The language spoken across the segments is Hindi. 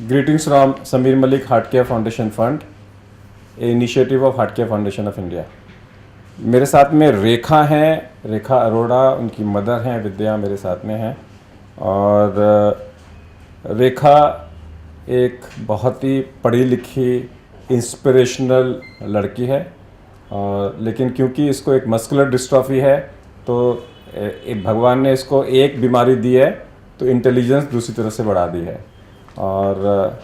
Greetings from Samir Malik Heart Care Foundation Fund, a initiative of Heart Care Foundation of India. मेरे साथ में रेखा हैं, रेखा अरोड़ा, उनकी मदर हैं विद्या मेरे साथ में हैं। और रेखा एक बहुत ही पढ़ी लिखी इंस्पिरेशनल लड़की है, और लेकिन क्योंकि इसको एक मस्कुलर डिस्ट्रॉफी है तो भगवान ने इसको एक बीमारी दी है तो इंटेलिजेंस दूसरी तरफ से बढ़ा दी है। और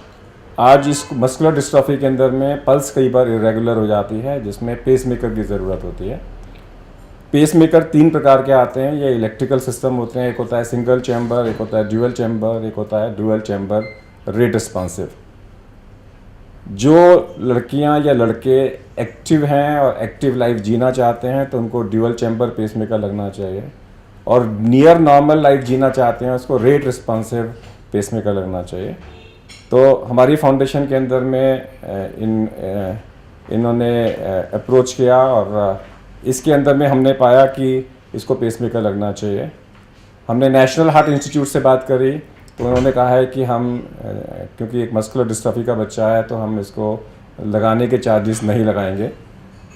आज इस मस्कुलर डिस्ट्रॉफी के अंदर में पल्स कई बार इरेगुलर हो जाती है, जिसमें पेसमेकर की ज़रूरत होती है। पेसमेकर 3 प्रकार के आते हैं। ये इलेक्ट्रिकल सिस्टम होते हैं, एक होता है सिंगल चैम्बर, एक होता है ड्यूअल चैम्बर, एक होता है डुअल चैम्बर रेट रिस्पॉन्सिव। जो लड़कियां या लड़के एक्टिव हैं और एक्टिव लाइफ जीना चाहते हैं तो उनको ड्यूअल चैम्बर पेसमेकर लगना चाहिए, और नियर नॉर्मल लाइफ जीना चाहते हैं उसको रेट रिस्पॉन्सिव पेसमेकर लगना चाहिए। तो हमारी फाउंडेशन के अंदर में इन्होंने अप्रोच किया और इसके अंदर में हमने पाया कि इसको पेसमेकर लगना चाहिए। हमने नेशनल हार्ट इंस्टीट्यूट से बात करी तो उन्होंने कहा है कि हम क्योंकि एक मस्कुलर डिस्ट्रॉफी का बच्चा है तो हम इसको लगाने के चार्जेस नहीं लगाएंगे।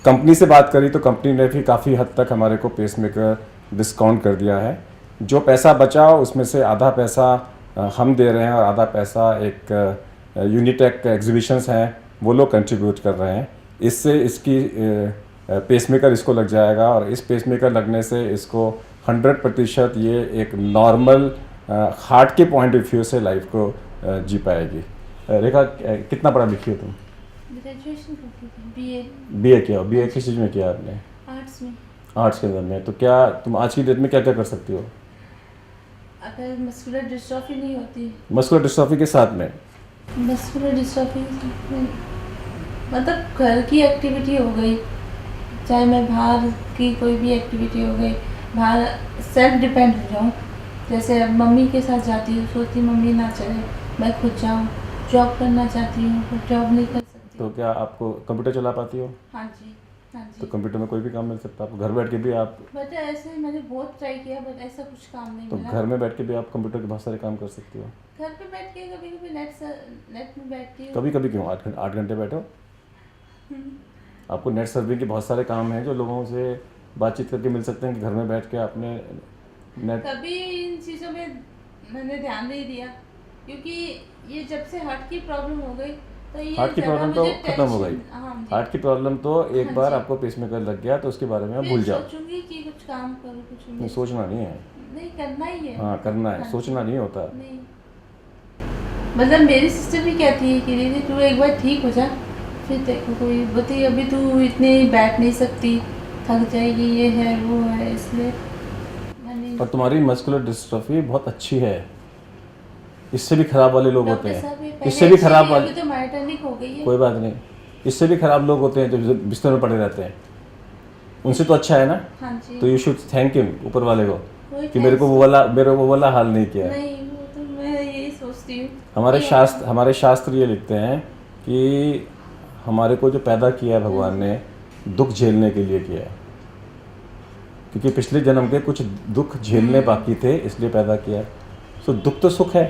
कंपनी से बात करी तो कंपनी ने भी काफ़ी हद तक हमारे को पेसमेकर डिस्काउंट कर दिया है। जो पैसा बचा उसमें से आधा पैसा हम दे रहे हैं और आधा पैसा एक यूनिटेक एग्जीबिशंस हैं वो लोग कंट्रीब्यूट कर रहे हैं। इससे इसकी पेसमेकर इसको लग जाएगा, और इस पेसमेकर लगने से इसको 100% ये एक नॉर्मल हार्ट के पॉइंट ऑफ व्यू से लाइफ को जी पाएगी। रेखा, कितना पढ़ा लिखी हो तुम? Graduation BA. बीए किया? बीए किस चीज़ में किया आपने? आर्ट्स में। आर्ट्स के अंदर में। तो क्या तुम आज की डेट में क्या क्या कर सकती हो? अगर मस्कुलर डिस्ट्रॉफी नहीं होती, मस्कुलर डिस्ट्रॉफी के साथ में मस्कुलर डिस्ट्रॉफी मतलब घर की एक्टिविटी हो गई, चाहे मैं बाहर की कोई भी एक्टिविटी हो गई, बाहर सेल्फ डिपेंड हो जाऊँ। जैसे अब मम्मी के साथ जाती हूँ, सोचती मम्मी ना चले, मैं खुद जाऊँ। जॉब करना चाहती हूँ पर जॉब नहीं कर सकती। तो क्या आपको कंप्यूटर चला पाती हो? हाँ जी, हाँ जी। तो कंप्यूटर में कोई भी काम मिल सकता है आपको, घर बैठ के भी आप? बट ऐसे मैंने बहुत ट्राई किया बट ऐसा कुछ काम नहीं तो मिला। घर में बैठ के भी आप कंप्यूटर के बहुत सारे काम कर सकती हो। घर पे बैठ के कभी कभी नेट में बैठती हूँ। कभी कभी क्यों? 8 घंटे बैठो। आपको नेट सर्फिंग के बहुत सारे काम हैं जो लोगों से बातचीत करके मिल सकते हैं कि घर में बैठ के आपने नेट। कभी इन चीज़ों में मैंने ध्यान नहीं दिया, क्योंकि ये जब से हार्ट की प्रॉब्लम हो गई तो ये हार्ट की प्रॉब्लम तो खत्म हो गई। हाँ जी। हार्ट की प्रॉब्लम तो एक हाँ बार जी। आपको पेसमेकर लग गया तो उसके बारे में आप भूल जाओ। सोचूंगी कि कुछ काम करूँ, कुछ नहीं, सोचना नहीं है। नहीं, करना ही है। हाँ, करना है, हाँ सोचना नहीं होता। नहीं, मतलब मेरी सिस्टर भी कहती है कि दीदी तू एक बार ठीक हो जा, फिर देखो कोई बोलती अभी तू इतने बैठ नहीं सकती, थक जाएगी, ये है वो है, इसलिए मैंने। और तुम्हारी मस्कुलर डिस्ट्रॉफी बहुत अच्छी है। इससे भी खराब वाले लोग होते हैं, इससे भी खराब वाले। अभी तो माइटनिक हो गई है। कोई बात नहीं, इससे भी खराब लोग होते हैं जो बिस्तर में पड़े रहते हैं। उनसे तो अच्छा है ना। हाँ जी। तो यू शुड थैंक हिम, ऊपर वाले को, कोई कि मेरे को वो वाला हाल नहीं किया है। नहीं, वो तो मैं यही सोचती हूँ। हमारे शास्त्र ये लिखते हैं कि हमारे को जो पैदा किया है भगवान ने दुख झेलने के लिए किया है, क्योंकि पिछले जन्म के कुछ दुख झेलने बाकी थे इसलिए पैदा किया है। सो दुख तो सुख है,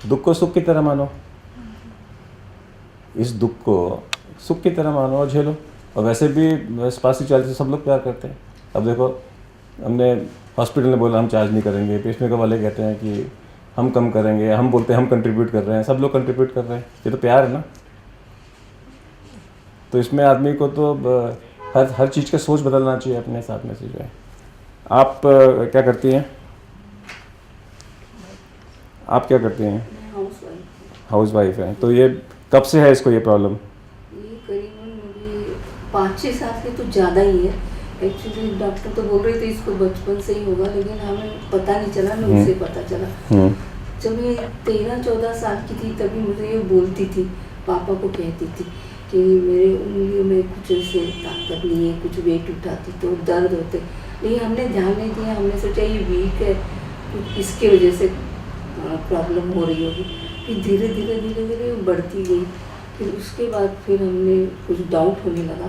दुख को सुख की तरह मानो, इस दुख को सुख की तरह मानो और झेलो। और वैसे भी स्पासिचुअलिटी से सब लोग प्यार करते हैं। अब देखो, हमने हॉस्पिटल ने बोला हम चार्ज नहीं करेंगे, पेसमेकर वाले कहते हैं कि हम कम करेंगे, हम बोलते हैं हम कंट्रीब्यूट कर रहे हैं, सब लोग कंट्रीब्यूट कर रहे हैं। ये तो प्यार है ना। तो इसमें आदमी को तो हर चीज़ का सोच बदलना चाहिए अपने साथ में से जो है। आप क्या करती हैं? आप क्या करती हैं? हाउस वाइफ है। तो ये कब से है इसको ये प्रॉब्लम? ये करीबन 5-6 साल से तो ज़्यादा ही है। एक्चुअली डॉक्टर तो बोल रहे थे इसको बचपन से ही होगा, लेकिन हमें पता नहीं चला ना, उसे पता चला। जब ये 13-14 साल की थी तभी मुझे ये बोलती थी, पापा को कहती थी कि मेरे उंगलियों में कुछ ऐसे ताकत नहीं है, कुछ वेट उठाती तो दर्द होते। लेकिन हमने ध्यान नहीं दिया, हमने सोचा ये वीक है, कुछ इसके वजह से प्रॉब्लम हो रही होगी। फिर धीरे धीरे बढ़ती गई। फिर उसके बाद फिर हमने कुछ डाउट होने लगा,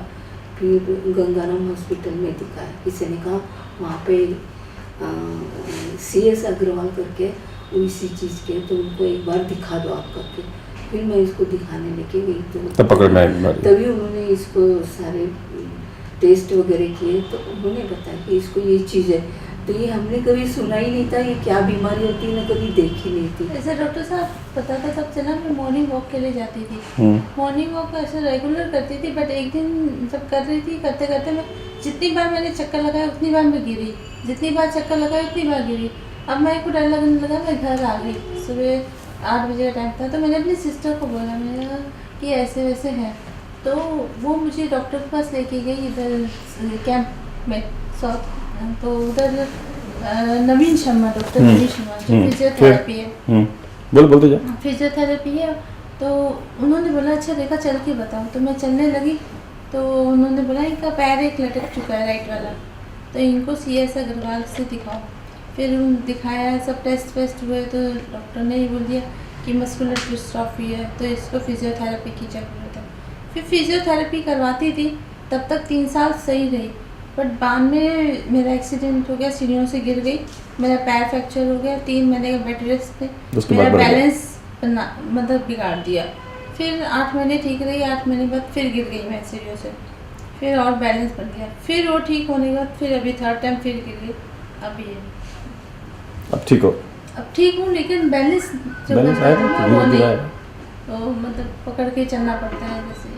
फिर गंगाराम हॉस्पिटल में दिखाया। किसी ने कहा वहाँ पे CS अग्रवाल करके वो इसी चीज़ के, तो उनको एक बार दिखा दो आप करके। फिर मैं इसको दिखाने लेके गई तो तब पकड़ में आई बीमारी। तभी उन्होंने इसको सारे टेस्ट वगैरह किए तो उन्होंने बताया कि इसको ये चीज़ है। तो ये हमने कभी सुना ही नहीं था, ये क्या बीमारी होती है ना कभी देखी नहीं थी। ऐसे डॉक्टर साहब पता था तब चला मैं मॉर्निंग वॉक के लिए जाती थी। हम्म, मॉर्निंग वॉक ऐसे रेगुलर करती थी, बट एक दिन जब कर रही थी करते करते मैं जितनी बार मैंने चक्कर लगाया उतनी बार मैं गिरी, जितनी बार चक्कर लगाया उतनी बार गिरी। अब मेरे को डर लगने लगा, मैं घर आ गई। सुबह 8 बजे का टाइम था तो मैंने अपनी सिस्टर को बोला, मैंने कहा कि ऐसे वैसे है। तो वो मुझे डॉक्टर के पास लेके गई इधर कैंप में साउथ, तो उधर नवीन शर्मा, डॉक्टर नवीन शर्मा जो फिजियोथेरेपी है, बोलते जा। फिजियोथेरेपी है। तो उन्होंने बोला अच्छा रेखा चल के बताओ। तो मैं चलने लगी तो उन्होंने बोला इनका पैर एक लटक चुका है राइट वाला, तो इनको CS अग्रवाल से दिखाओ। फिर दिखाया, सब टेस्ट वेस्ट हुए तो डॉक्टर ने ये बोल दिया कि मस्कुलर डिस्ट्रॉफी है तो इसको फिजियोथेरेपी की ज़रूरत है। फिर फिजियोथेरेपी करवाती थी, तब तक 3 साल सही रही। बट बाद में मेरा एक्सीडेंट हो गया, सीढ़ियों से गिर गई, मेरा पैर फ्रैक्चर हो गया, 3 महीने का बेड रेस्ट थे, उसके मेरा बाद बढ़ गया। बैलेंस मतलब बिगाड़ दिया। फिर 8 महीने ठीक रही, 8 महीने बाद फिर गिर गई मैं सीढ़ियों से, फिर और बैलेंस बढ़ गया। फिर वो ठीक होने के बाद फिर अभी 3rd टाइम फिर गिर गई। अभी है, अब ठीक हो? अब ठीक हूँ, लेकिन बैलेंस जो बैलेंस बचा था आएगा, ना, धीरे वो धीरे नहीं, आएगा। तो मतलब पकड़ के चलना पड़ता है जैसे।